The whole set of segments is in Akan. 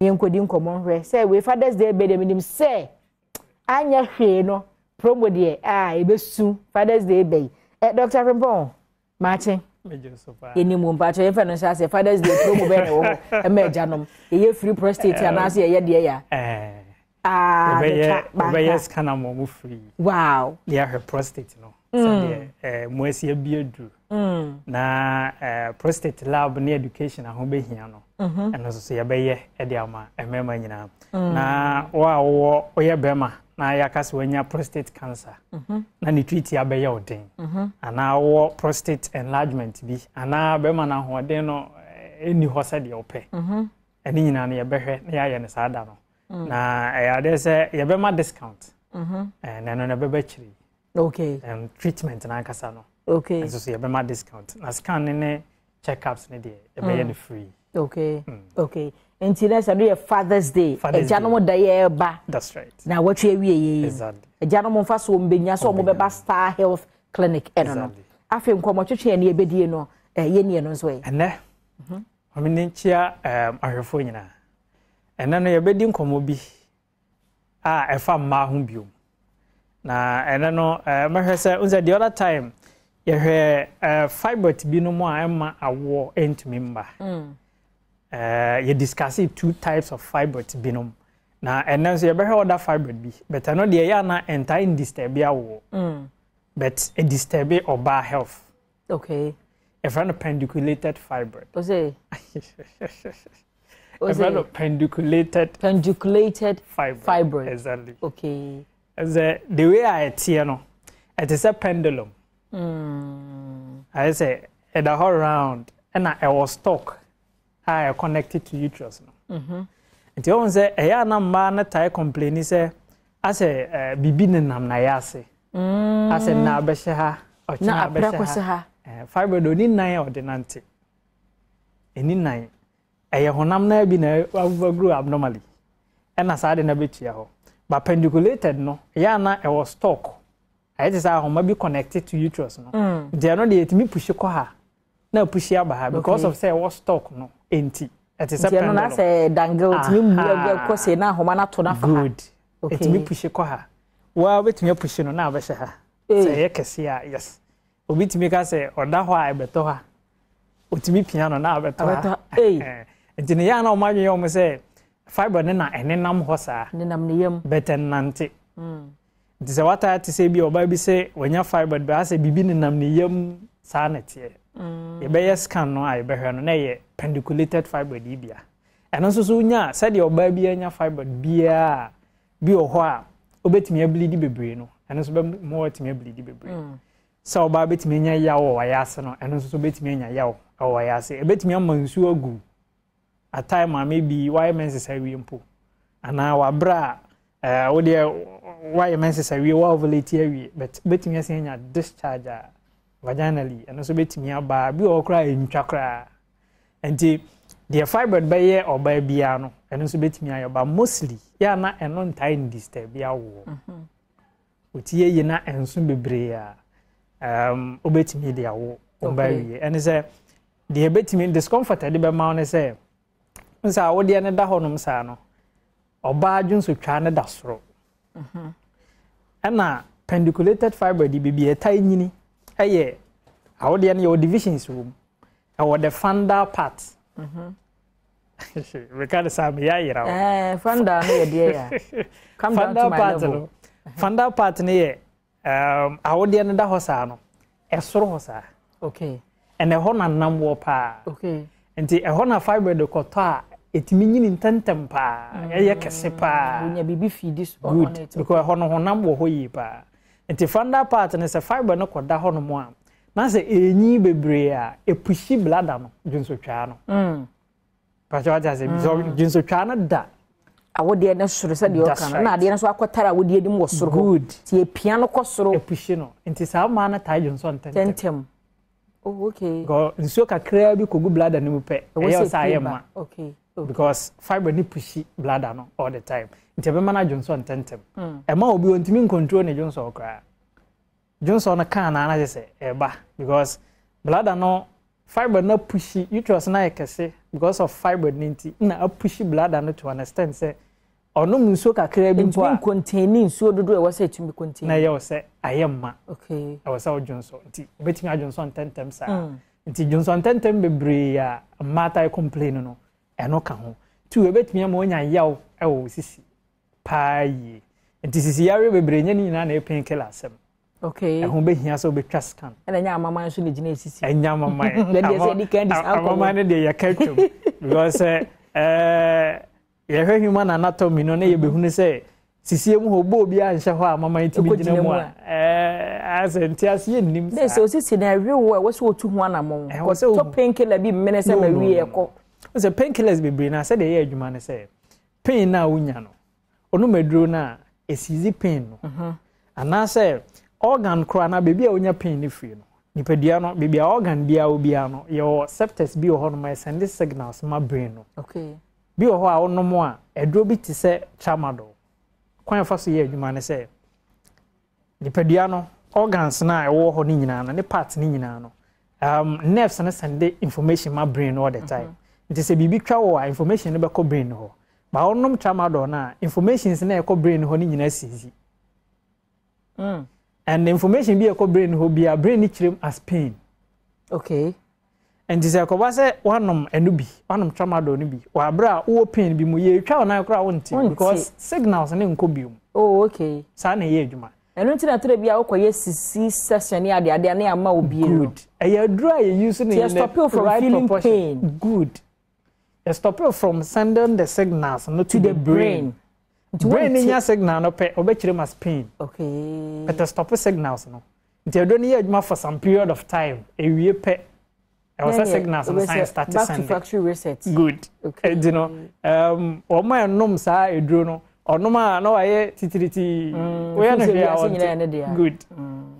Yenkodi nkomo hwe say we Father's Day be dem nim say anya hwe no promo de ebesu Father's Day be Dr. Frimpong Martin mejo so far eni mu mpacho ye fa no say Father's Day promo be ne wo e ma janom ye free prostate anase ye de ya be yes kana mo free wow yeah her prostate no so mo asia biedu na prostate lab na education aho be hia no eno so ye be ye e de ama emema nyina na wo ye bema na yakase wanya prostate cancer na ni treat ya be ye odin ana wo prostate enlargement bi ana bema na ho odin no eni hosa de ope eni nyina na ye behwe na ya ne saada no na ya de se ye bema discount na no na be chiri okay treatment na kasa no okay so ye bema discount na scan ne checkups ne de ye be ye free okay okay until that's a Father's Day ejanom da ye ba that's right na watwe wie exactly ejanom mfa so mbenya so mo beba Star Health Clinic eno no afi nkomo twetwe ne ebedie no ye ne no so ye ene omini nchia ahwefo nyina ene no ye bedi nkomo bi efa ma ho biom na ene no mahwese unza the other time ye hwe fibroid bi no mo ema awo entumi mba you discuss two types of fibroid binom na and then so you better other fibroid bi but I know the ya na entire disturb ya wo but a disturb or bad health okay a friend of pendiculated fibroid say a friend of pendiculated fibroid exactly okay as the way I see no it is a pendulum I say at the whole round and I was stuck are connected to uterus no nti on say eya na mma na tai complain say ase bibi ne nam na yase ase na abehye ha na abehye ha fibroid oni nan ordinate eni nan eye honam na bi na grow abnormally and as ade na betua ho but pendiculated no eya na e was stock I just say homa bi connected to uterus no they no dey etimi push ko ha na push ya ba ha because of say was stock no enti it is a pendulum no na say dangle timi mu ko say na homa na to na fa good etimi push ko ha wa betimi push no na abehye ha say ye kese ya yes obitimi ka say oda ho a ebeto ha otimi pia no na abeto ha enti ne ya na o madwe yo say fiber ne na enenam ho sa nenam ne yam betenante enti say wata ti say bi oba bi say wanya fiber ba say bibi nenam ne yam sa na tie ye be scan no ai be hwe no na ye pendiculated fibroid bia eno so so nya said your baby anya fibroid bia bi oho a obetimi ableed bebre no eno so be mo otimi ableed bebre so oba betimi anya yawo wayase no eno so betimi anya yawo wayase ebetimi amansu agu a time maybe why menses awie mpo ana wabra wo de why menses awie wa ovulate awie but betimi anya discharge vaginally eno so betimi aba bi okra entwa kra enti the fibroid be or by bia no eno so betimi ayoba mostly ya na eno ntai disturb ya wo otie yi na enso bebre a obetimi dia wo oba wie ene say the betimi discomfort de be ma no say nsa wo de ne da honum sa no oba adwunso twa ne da soro ena pendiculated fibroid bi etai nyini eye awode ne your divisions room or the fundal part we can't say me ya fundal no ye dey ya come down to my level fundal part ne ye awode ne da hosa no esoro hosa okay and e ho na nam wo pa okay enti e ho na fibroid koto a etimi nyini ntentem pa ye kese pa unya bibi feed this on it because ho no honam wo ho yi pa enti fundal part ne se fibroid no koda ho no mo a na se enyi bebre a epushi blada no dwunsotwa no pacho aja se dwunsotwa no da awode ne soro se de oka na ade ne so akotara awode edim wo soro good ti epia no ko soro epushi no enti sa ma na tai dwunso tentem oh okay go nsuo kakra bi kogu blada ne mu pe e sa ayema okay because fiber ni pushi blada no all the time enti be ma na dwunso tentem e ma obi ontimi control ne dwunso okra Johnson na kan na say eba because bladder no fiber na pushy uterus na ekese because of fiber ninti na pushy bladder no to understand say onum nsuo kakra bi mpo a containing nsuo dodo e wose tumi contain na ye wose ayemma okay e wose odwonso nti obetimi adwonso ntentem sa nti dwonso ntentem bebre ya mata complain no eno ka ho tu obetimi ama onya yaw e wo sisi paayi nti sisi yare bebre nya ni na pain killer asem okay ehun be hia so be twa scan ena nya amama nso le gina esisi enya mama de say di can this alcohol mama ne de ya catch because ye hwe human anatomy no na ye behunu say sisi emu ho bo bia nhye ho a mama enti bi gina mu a asenti asiye nim sa so sisi na rewo e wose otu ho anamon ko to painkiller bi mmene se ma wi ekọ o say painkillers be brain na say de ye adwuma ne say pain na unya no onu meduro na esizi pain no ana say organ kro na baby a unya pain ni free no nipadua no baby a organ bia obia no your septus bi ho no ma send signals ma brain no okay bi ho a onomo a eduro bi ti se tramadol kwan fa so ye adwuma ne say nipadua no organs na e wo ho ni nyina na ne parts ni nyina no nerves na send information ma brain all the time it is a bibi twa wo information ne be ko brain ho ba onom tramadol na informations na e ko brain ho ni nyina sizi and the information be a brain ho be a brain ni chirem as pain okay and this akoba say wanom enubi wanom tramadol ni bi wa bra wo pain bi mu ye twa na kra wonti because signals na nko bium oh okay sa na ye adwuma eno nti na tere bia wo koye sisi session ni ade na ama obi good e dry you use in stop you from feeling pain good you stop you from sending the signals not to the brain brain in your signal no pe obechire mas pain okay but stop signals no nti do ni adwuma for some period of time e wie pe e was signals and science start to send back to factory reset good okay you know o ma nom sa eduro no onoma na waye titiriti we na hwe awon good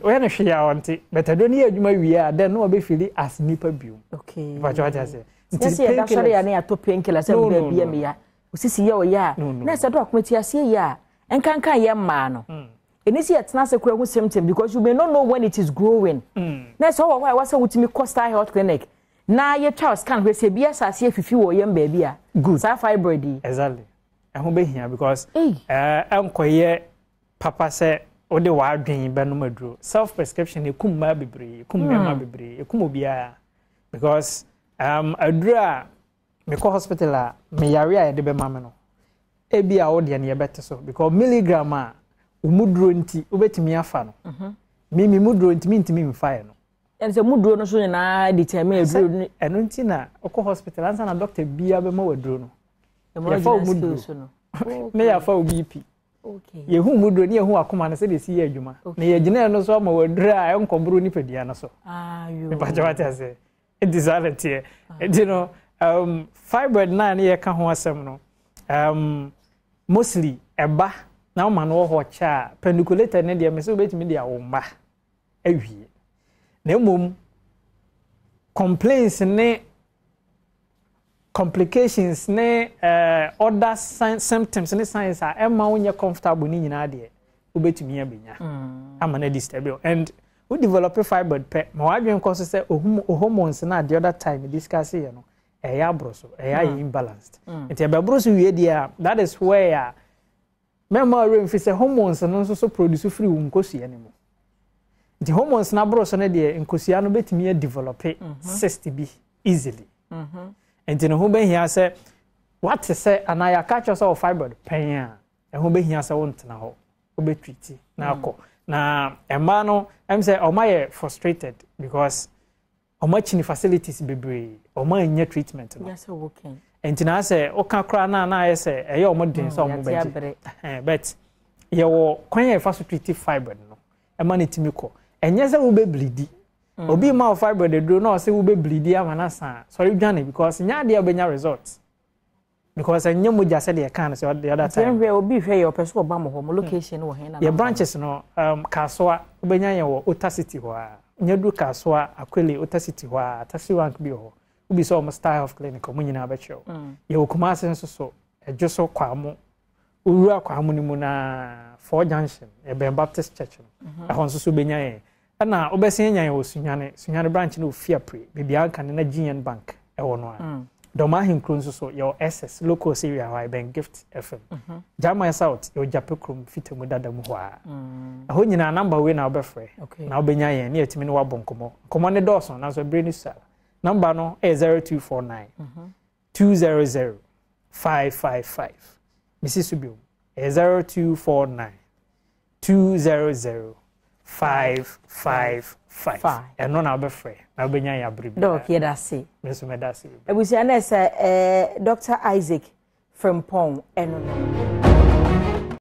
we na hwe awon but do ni adwuma wie a then no be feel as nipa biu okay but what I say nti ya da sori ya na ya to painkiller say be bia me ya osisi ye o ya na say do akomati ase ya enkankan ye ma no enisi etna se kura hu symptom because you may not know when it is growing na say why was wutimi coastal health clinic na ye child scan we say bia asase afifi wo ye mba bia good sa fibroid exactly ehun be hia because enkoye papa say o de wa adwen be no maduro self prescription ekum ma bebre ekum ma bebre ekum obia because adura me ko hospital a me yare a de be ma me no e bia wo de na ye bete so because milligram a umuduro nti obetimi afa no mi muduro nti mi ntimi mfa ye no en se muduro no so na determine aduro eno nti na ko hospital ansa na doctor bia be ma waduro no ya fa muduro so no me ya fa BP okay ye hu muduro ni ye hu akoma na se de si ye adwuma na ye gina no so ma waduro a enkomburu ni pedia no so yo me ba jawati ase disability you know fibroid na ye ka ho asem no mostly eba na ma no ho cha peniculated ne de me so betimi de awomba awie na mum complaints ne complications ne other symptoms ne signs are emma wonye comfortable ni nyina de obetimi abenya ama na disturb and we develop a fibroid pe ma wadwen ko so say hormones na the other time discuss here no eya broso eya imbalanced enti ebe broso wie dia that is where mema remfi say hormones no so produce free nkosia ne mu the hormones na broso na de nkosia no betimi develop cyst bi easily enti no ho be hia say what say anaya catch us of fibroid pen a ho be hia say wontena ho obetreat na akọ na emma no em say omaye frustrated because omachini facilities bebre omanya treatment no yes okay enti na say oka kra na ye say eye omodin so omobeje but ye wo kwan ye fa so treat fibroid no emma ne timiko enye say wo be bleedi obi ma fibroid do no say wo be bleedi amana sa sorry dwane because nya de obenya results because enye moja say de kan say the other time then obi hwe ye opeso oba mo ho location wo hen na ye branches no kasoa obenya ye wo Otacity ho a nyadu kasoa akwele Otacity ho a taxi rank bi ho ubi so mo style of clinic mo nyina ba chew ye wo kuma senso so ejoso kwamo uru akwamo ni mu na 4 junction e Ben Baptist Church no ahon so benya ye ana obese nyan wo sunyane branch no ofia pre bibia kan na GN bank e wo no a doma hinkro nso so your SS local area why ben gift FM jama south your japekrom fitemu dadamu ho a ho nyina number we na obefre na obenya yen na yetimi ne wabon komo ne dawson na so brain sala number no is 0249 200 555 Mrs. Subium 0249 200 555 and no na obefre na obenya ya bribe doc ye da se meso me da se ebusia na Dr. Isaac from Pong eno